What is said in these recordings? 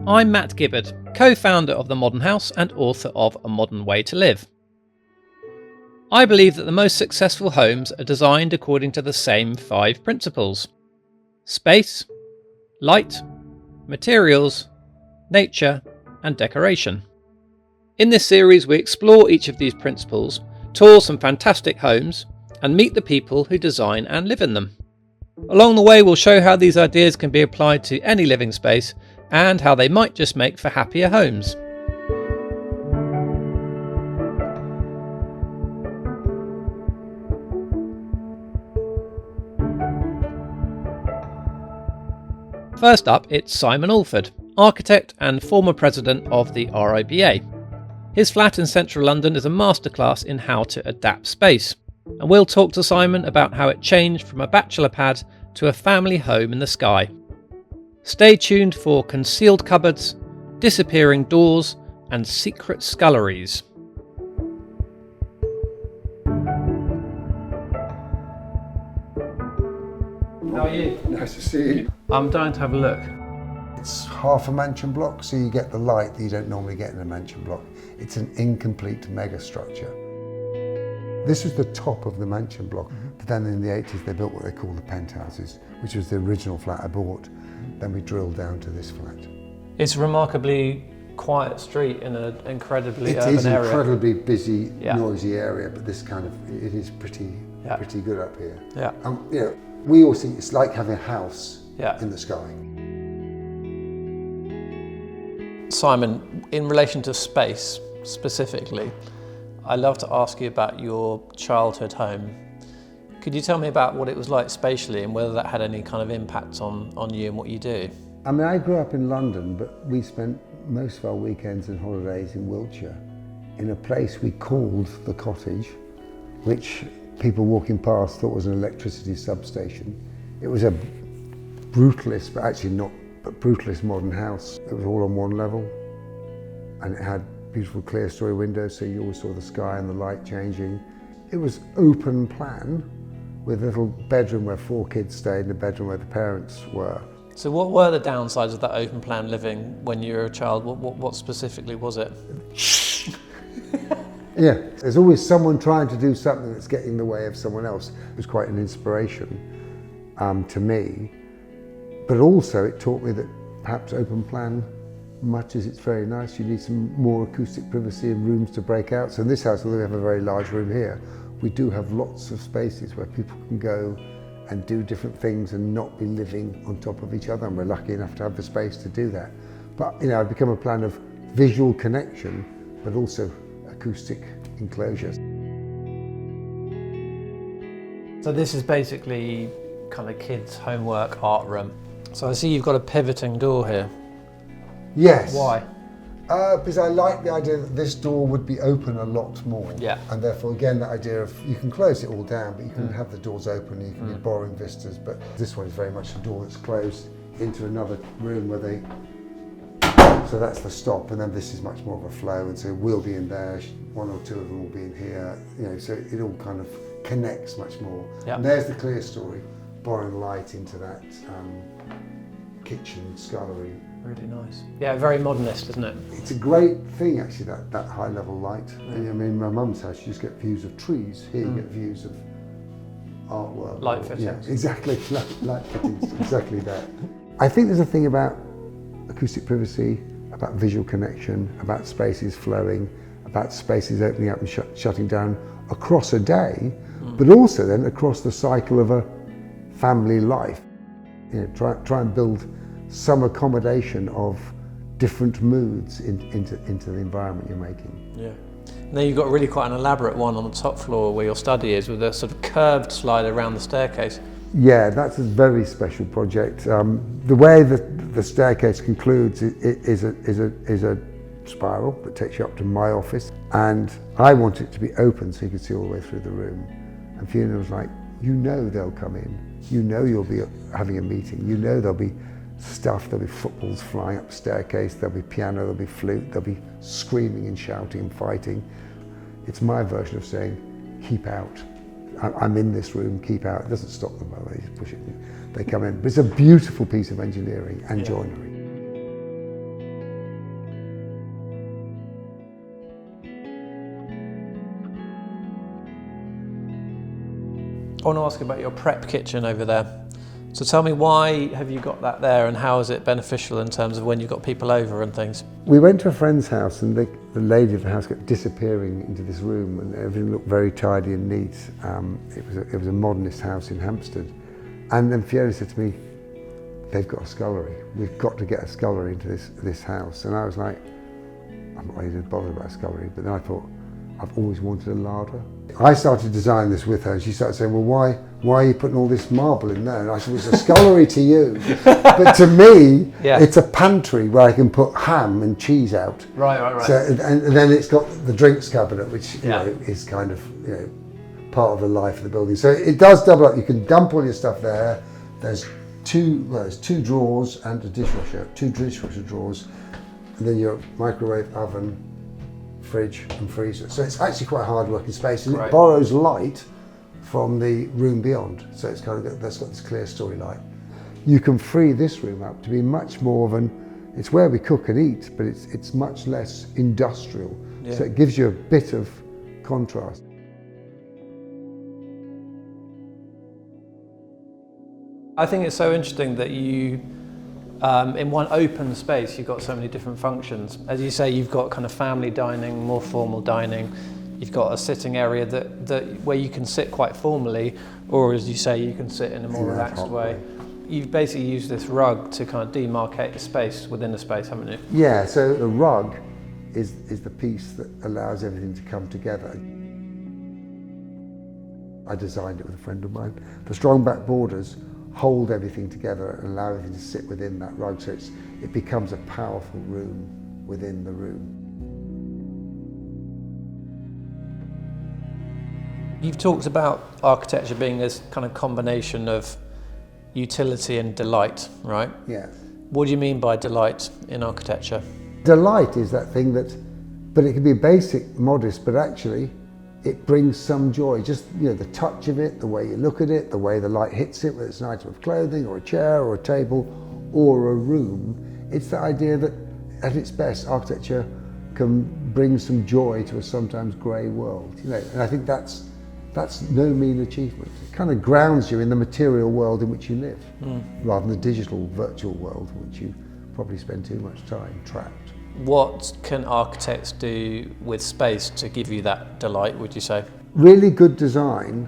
I'm Matt Gibberd, co-founder of The Modern House and author of A Modern Way to Live. I believe that the most successful homes are designed according to the same 5 principles: space, light, materials, nature, and decoration. In this series, we explore each of these principles, tour some fantastic homes, and meet the people who design and live in them. Along the way, we'll show how these ideas can be applied to any living space and how they might just make for happier homes. First up, it's Simon Allford, architect and former president of the RIBA. His flat in central London is a masterclass in how to adapt space, and we'll talk to Simon about how it changed from a bachelor pad to a family home in the sky. Stay tuned for concealed cupboards, disappearing doors, and secret sculleries. How are you? Nice to see you. I'm dying to have a look. It's half a mansion block, so you get the light that you don't normally get in a mansion block. It's an incomplete mega structure. This was the top of the mansion block, but then in the 80s they built what they call the penthouses, which was the original flat I bought. Then we drilled down to this flat. It's a remarkably quiet street in an incredibly urban area. It is an incredibly busy, noisy area, but this kind of, it is pretty good up here. Yeah. You know, we all see it's like having a house in the sky. Simon, in relation to space specifically, I'd love to ask you about your childhood home. Could you tell me about what it was like spatially and whether that had any kind of impact on you and what you do? I mean, I grew up in London, but we spent most of our weekends and holidays in Wiltshire, in a place we called the Cottage, which people walking past thought was an electricity substation. It was a brutalist, but actually not, but brutalist modern house. It was all on one level, and it had beautiful clear story windows, so you always saw the sky and the light changing. It was open plan, with a little bedroom where 4 kids stayed and a bedroom where the parents were. So what were the downsides of that open plan living when you were a child? What specifically was it? Yeah, there's always someone trying to do something that's getting in the way of someone else. It was quite an inspiration to me, but also it taught me that perhaps open plan, much as it's very nice, you need some more acoustic privacy and rooms to break out. So in this house, although we have a very large room here, we do have lots of spaces where people can go and do different things and not be living on top of each other, and we're lucky enough to have the space to do that. But you know, I've become a plan of visual connection, but also acoustic enclosures. So this is basically kind of kids' homework art room. So I see you've got a pivoting door here. Yes. Why? Because I like the idea that this door would be open a lot more. Yeah. And therefore, again, that idea of you can close it all down, but you can have the doors open, you can be borrowing vistas. But this one is very much a door that's closed into another room where they. So that's the stop, and then this is much more of a flow, and so we'll be in there, 1 or 2 of them will be in here, you know, so it all kind of connects much more. Yeah. And there's the clear story, borrowing light into that kitchen scullery. Really nice. Yeah, very modernist, isn't it? It's a great thing actually, that high level light. I mean, my mum's house, you just get views of trees. Here you get views of artwork. Light fittings. Yeah, exactly, light fittings, exactly that. I think there's a thing about acoustic privacy, about visual connection, about spaces flowing, about spaces opening up and shutting down across a day, but also then across the cycle of a family life. You know, try and build some accommodation of different moods into the environment you're making. Yeah. And then you've got really quite an elaborate one on the top floor where your study is, with a sort of curved slide around the staircase. Yeah, that's a very special project. The way that the staircase concludes is a spiral that takes you up to my office, and I want it to be open so you can see all the way through the room. And Fiona was like, you know they'll come in, you know you'll be having a meeting, you know there'll be stuff, there'll be footballs flying up the staircase, there'll be piano, there'll be flute, there'll be screaming and shouting and fighting. It's my version of saying, keep out. I'm in this room, keep out. It doesn't stop them, by the way, you just push it, they come in. But it's a beautiful piece of engineering and joinery. I want to ask about your prep kitchen over there. So tell me, why have you got that there, and how is it beneficial in terms of when you've got people over and things? We went to a friend's house, and the lady of the house kept disappearing into this room, and everything looked very tidy and neat. It was a modernist house in Hampstead. And then Fiona said to me, they've got a scullery. We've got to get a scullery into this house. And I was like, I'm not really bothered about a scullery, but then I thought, I've always wanted a larder. I started designing this with her, and she started saying, well, why are you putting all this marble in there? And I said, well, it's a scullery to you, but to me, it's a pantry where I can put ham and cheese out. Right. So, and then it's got the drinks cabinet, which you know, is kind of part of the life of the building. So it does double up. You can dump all your stuff there. There's two drawers and a dishwasher, 2 dishwasher drawers, and then your microwave, oven, fridge and freezer. So it's actually quite a hard working space, and it borrows light from the room beyond. So it's kind of that's got this clear story light. You can free this room up to be much more of it's where we cook and eat, but it's much less industrial. Yeah. So it gives you a bit of contrast. I think it's so interesting that you, in one open space, you've got so many different functions. As you say, you've got kind of family dining, more formal dining. You've got a sitting area that where you can sit quite formally, or as you say, you can sit in a more relaxed way. You've basically used this rug to kind of demarcate the space within the space, haven't you? Yeah, so the rug is the piece that allows everything to come together. I designed it with a friend of mine. The strong back borders hold everything together and allow everything to sit within that rug, so it becomes a powerful room within the room. You've talked about architecture being this kind of combination of utility and delight, right? Yeah. What do you mean by delight in architecture? Delight is that thing but it can be basic, modest, but actually it brings some joy. Just, the touch of it, the way you look at it, the way the light hits it, whether it's an item of clothing or a chair or a table or a room. It's the idea that at its best, architecture can bring some joy to a sometimes grey world. And I think that's no mean achievement. It kind of grounds you in the material world in which you live, rather than the digital, virtual world in which you probably spend too much time trapped. What can architects do with space to give you that delight, would you say? Really good design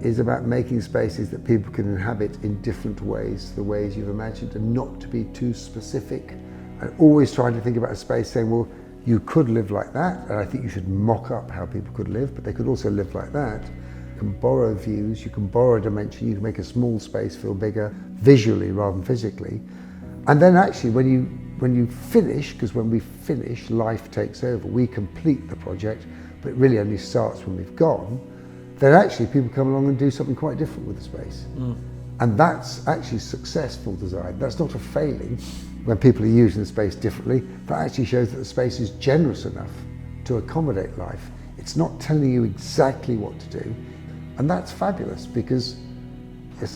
is about making spaces that people can inhabit in different ways, the ways you've imagined, and not to be too specific. And always trying to think about a space saying, well, you could live like that, and I think you should mock up how people could live, but they could also live like that. You can borrow views, you can borrow dimension, you can make a small space feel bigger visually rather than physically. And then actually when you finish, because when we finish, life takes over. We complete the project, but it really only starts when we've gone. Then actually people come along and do something quite different with the space. And that's actually successful design. That's not a failing when people are using the space differently. That actually shows that the space is generous enough to accommodate life. It's not telling you exactly what to do. And that's fabulous, because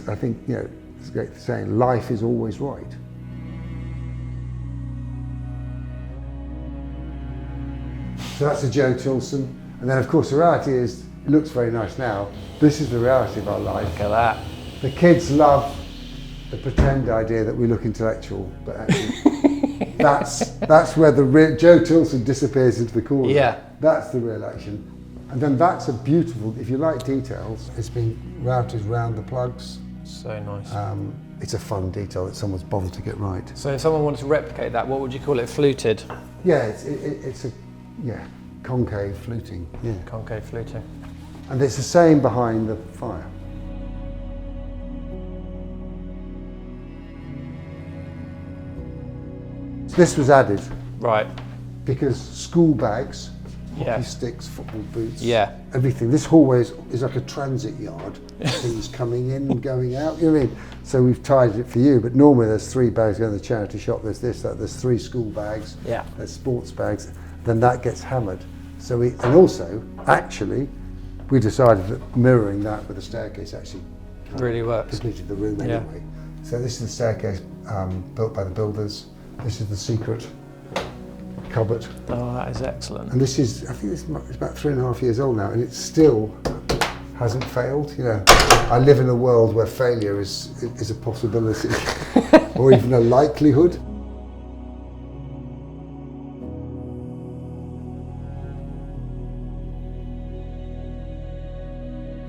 I think, it's a great saying, life is always right. So that's a Joe Tilson. And then of course the reality is, it looks very nice now. This is the reality of our life. Look at that. The kids love the pretend idea that we look intellectual, but actually that's where the Joe Tilson disappears into the corner. Yeah. That's the real action. And then that's a beautiful, if you like details, it's been routed round the plugs. So nice. It's a fun detail that someone's bothered to get right. So if someone wanted to replicate that, what would you call it? Fluted? Yeah, it's a concave fluting. Yeah. Concave fluting. And it's the same behind the fire. This was added. Right. Because school bags, hockey sticks, football boots, everything. This hallway is like a transit yard. Things coming in and going out, you know what I mean? So we've tied it for you, but normally there's 3 bags going to the charity shop, there's this, that, there's 3 school bags, there's sports bags, then that gets hammered. So and also, actually, we decided that mirroring that with the staircase actually really works. Completed the room anyway. So this is the staircase built by the builders. This is the secret cupboard. Oh, that is excellent. And this is, I think it's about 3.5 years old now, and it still hasn't failed. You know, I live in a world where failure is a possibility or even a likelihood.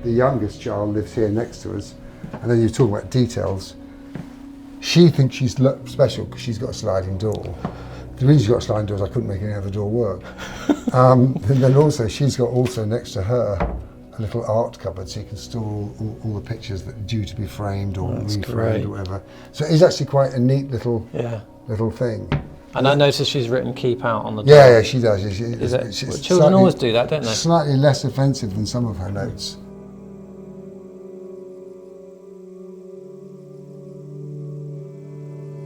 The youngest child lives here next to us, and then you talk about details. She thinks she's special because she's got a sliding door. The reason she's got a sliding door is I couldn't make any other door work. And then also she's got also next to her a little art cupboard, so you can store all the pictures that are due to be framed or reframed or whatever. So it's actually quite a neat little thing. And I noticed she's written "keep out" on the door. Yeah, she does. Children always do that, don't they? Slightly less offensive than some of her notes.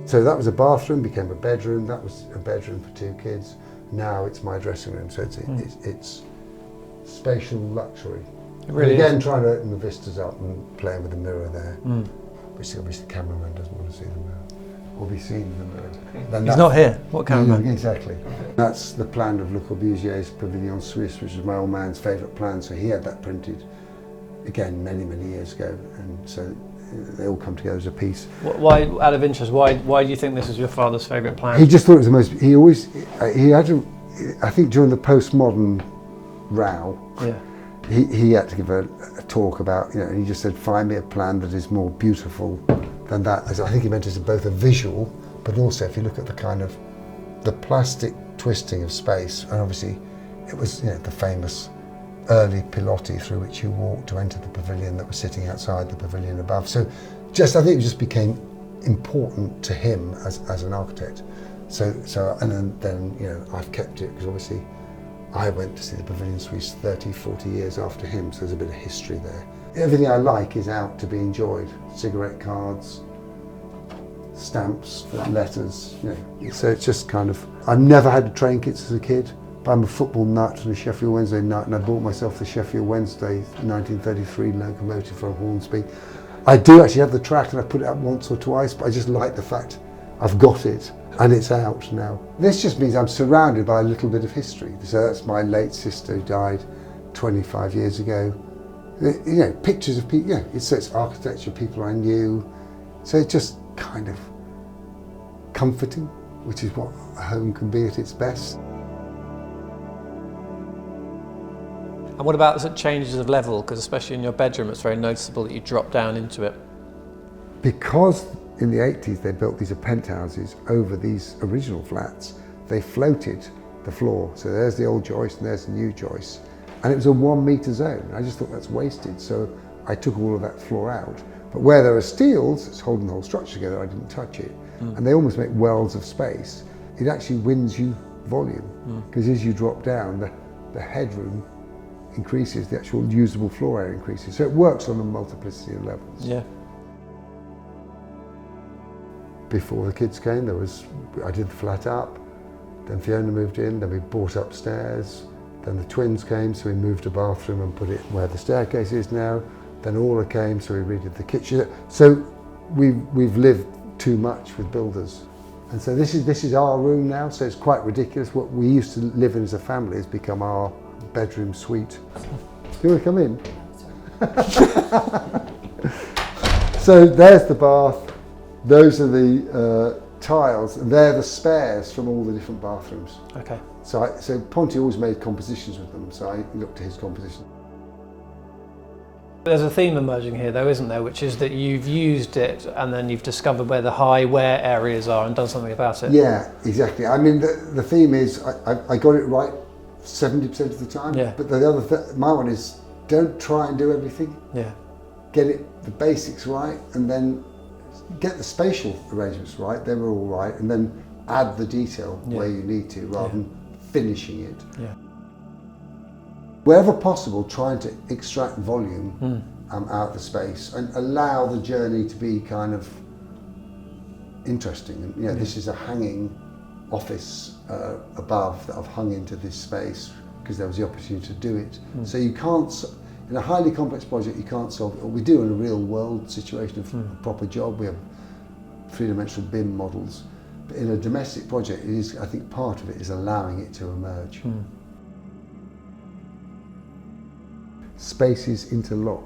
So that was a bathroom, became a bedroom. That was a bedroom for 2 kids. Now it's my dressing room. So it's spatial luxury. It really is. Again, trying to open the vistas up and playing with the mirror there, which obviously the cameraman doesn't want to see the mirror or be seen in the mirror. He's not here. What cameraman? Exactly. That's the plan of Le Corbusier's Pavilion Suisse, which was my old man's favourite plan. So he had that printed again many years ago, and so they all come together as a piece. Why, out of interest, why do you think this is your father's favourite plan? He just thought it was the most. He had to. I think during the postmodern row, he had to give a talk about, you know, and he just said, find me a plan that is more beautiful than that. As I think he meant as both a visual, but also if you look at the kind of the plastic twisting of space, and obviously it was, you know, the famous early pilotti through which you walked to enter the pavilion that was sitting outside the pavilion above. So I think it just became important to him as an architect. So and then you know, I've kept it because obviously I went to see the Pavilion Suisse 30-40 years after him, so there's a bit of history there. Everything I like is out to be enjoyed. Cigarette cards, stamps, letters, you know. So it's just kind of, I've never had train kits as a kid. I'm a football nut and a Sheffield Wednesday nut, and I bought myself the Sheffield Wednesday 1933 locomotive from Hornsby. I do actually have the track, and I put it up once or twice, but I just like the fact I've got it and it's out now. This just means I'm surrounded by a little bit of history. So that's my late sister who died 25 years ago. You know, pictures of people, it's architecture, people I knew. So it's just kind of comforting, which is what a home can be at its best. And what about the changes of level? Because especially in your bedroom, it's very noticeable that you drop down into it. Because in the 80s they built these penthouses over these original flats, they floated the floor. So there's the old joist and there's the new joist. And it was a 1 metre zone. I just thought that's wasted. So I took all of that floor out. But where there are steels, it's holding the whole structure together, I didn't touch it. And they almost make wells of space. It actually wins you volume. Because as you drop down, the headroom increases, the actual usable floor area increases. So it works on a multiplicity of levels. Yeah. Before the kids came, I did the flat up, then Fiona moved in, then we bought upstairs, then the twins came, so we moved a bathroom and put it where the staircase is now, then Orla came, so we redid the kitchen. So we've lived too much with builders. And so this is our room now, so it's quite ridiculous. What we used to live in as a family has become our bedroom suite. Do you want to come in? So there's the bath, those are the tiles, and they're the spares from all the different bathrooms. Okay. So Ponty always made compositions with them, so I looked at his composition. There's a theme emerging here though, isn't there, which is that you've used it and then you've discovered where the high wear areas are and done something about it. Yeah, exactly. I mean, the theme is, I got it right 70% of the time, but the other my one is, don't try and do everything. Yeah. Get the basics right, and then get the spatial arrangements right, they were all right, and then add the detail where you need to, rather than finishing it. Yeah. Wherever possible, trying to extract volume out of the space and allow the journey to be kind of interesting. And you know, this is a hanging office above that I've hung into this space because there was the opportunity to do it. So you can't, in a highly complex project, you can't solve it. Or we do in a real world situation of a proper job. We have three-dimensional BIM models. But in a domestic project, it is, I think part of it is allowing it to emerge. spaces interlock.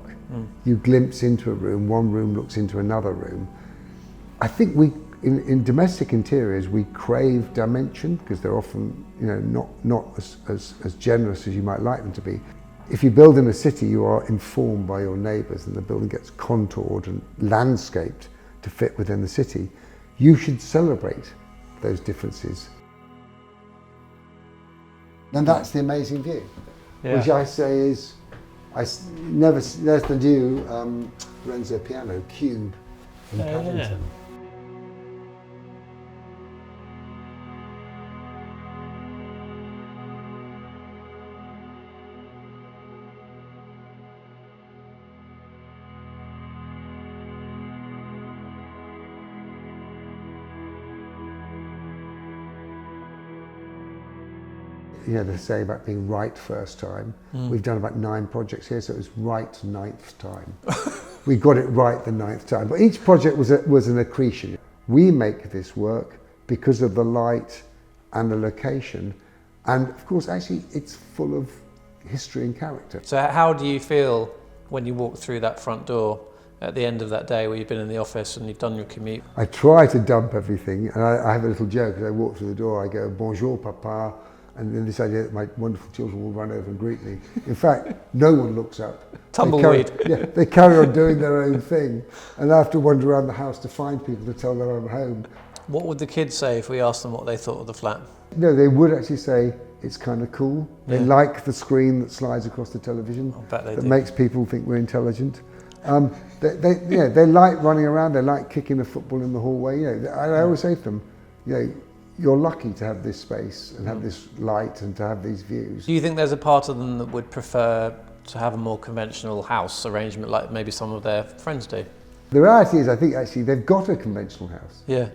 You glimpse into a room, one room looks into another room. I think in domestic interiors, we crave dimension because they're often, not as generous as you might like them to be. If you build in a city, you are informed by your neighbours, and the building gets contoured and landscaped to fit within the city. You should celebrate those differences. And that's the amazing view, which I say is, there's the new Renzo piano, Cube in Paddington. They say about being right first time. We've done about 9 projects here, so it was right 9th time. We got it right the 9th time. But each project was an accretion. We make this work because of the light and the location. And of course, actually, it's full of history and character. So how do you feel when you walk through that front door at the end of that day where you've been in the office and you've done your commute? I try to dump everything, and I have a little joke. As I walk through the door, I go, "Bonjour, papa," and then this idea that my wonderful children will run over and greet me. In fact, no one looks up. Tumbleweed. They carry on doing their own thing, and I have to wander around the house to find people to tell them I'm home. What would the kids say if we asked them what they thought of the flat? No, they would actually say it's kind of cool. They like the screen that slides across the television. I bet they do. That makes people think we're intelligent. They like running around. They like kicking the football in the hallway. I always say to them, you're lucky to have this space and have this light and to have these views. Do you think there's a part of them that would prefer to have a more conventional house arrangement like maybe some of their friends do? The reality is, I think actually they've got a conventional house. Yeah.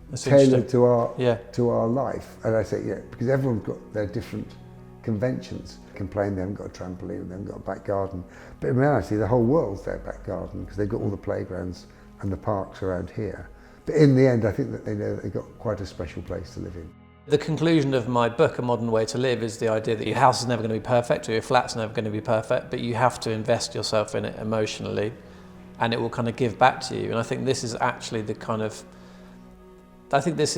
That's tailored to our life. And I say, because everyone's got their different conventions. They complain they haven't got a trampoline and they haven't got a back garden. But in reality, the whole world's their back garden because they've got all the playgrounds and the parks around here. But in the end, I think that they know that they've got quite a special place to live in. The conclusion of my book, A Modern Way to Live, is the idea that your house is never going to be perfect or your flat's never going to be perfect, but you have to invest yourself in it emotionally and it will kind of give back to you. And I think this is actually this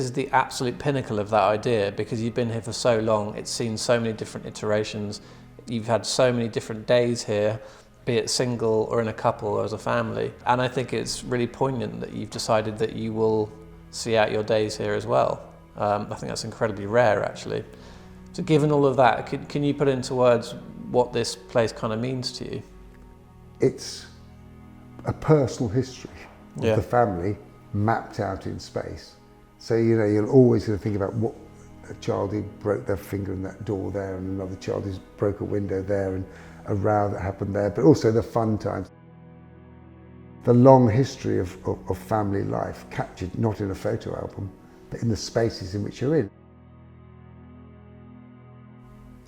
is the absolute pinnacle of that idea because you've been here for so long, it's seen so many different iterations, you've had so many different days here, be it single or in a couple or as a family. And I think it's really poignant that you've decided that you will see out your days here as well. I think that's incredibly rare actually. So given all of that, can you put into words what this place kind of means to you? It's a personal history of the family mapped out in space. So, you're always going to think about what a child who broke their finger in that door there and another child who broke a window there and a row that happened there, but also the fun times. The long history of family life captured not in a photo album, but in the spaces in which you're in.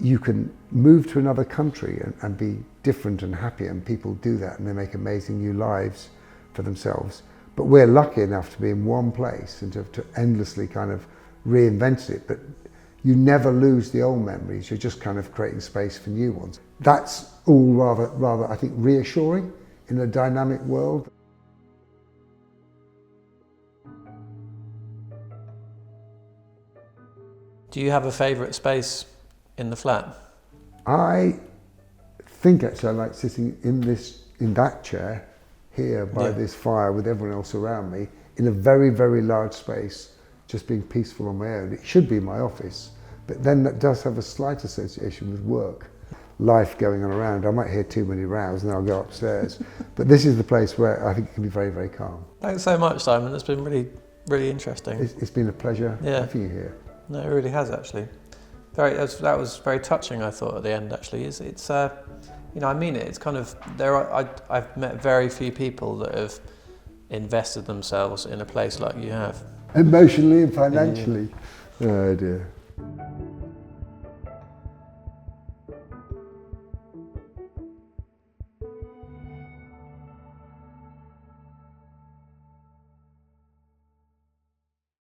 You can move to another country and be different and happy, and people do that and they make amazing new lives for themselves. But we're lucky enough to be in one place and to endlessly kind of reinvent it. But you never lose the old memories, you're just kind of creating space for new ones. That's all rather, I think, reassuring in a dynamic world. Do you have a favourite space in the flat? I think actually I like sitting in that chair here by this fire with everyone else around me in a very, very large space, just being peaceful on my own. It should be my office, but then that does have a slight association with work. Life going on around. I might hear too many rows and then I'll go upstairs. But this is the place where I think it can be very, very calm. Thanks so much, Simon. It's been really, really interesting. It's been a pleasure having you here. No, it really has actually. That was very touching, I thought, at the end actually. It's I mean it. It's kind of, I've met very few people that have invested themselves in a place like you have. Emotionally and financially. Oh dear.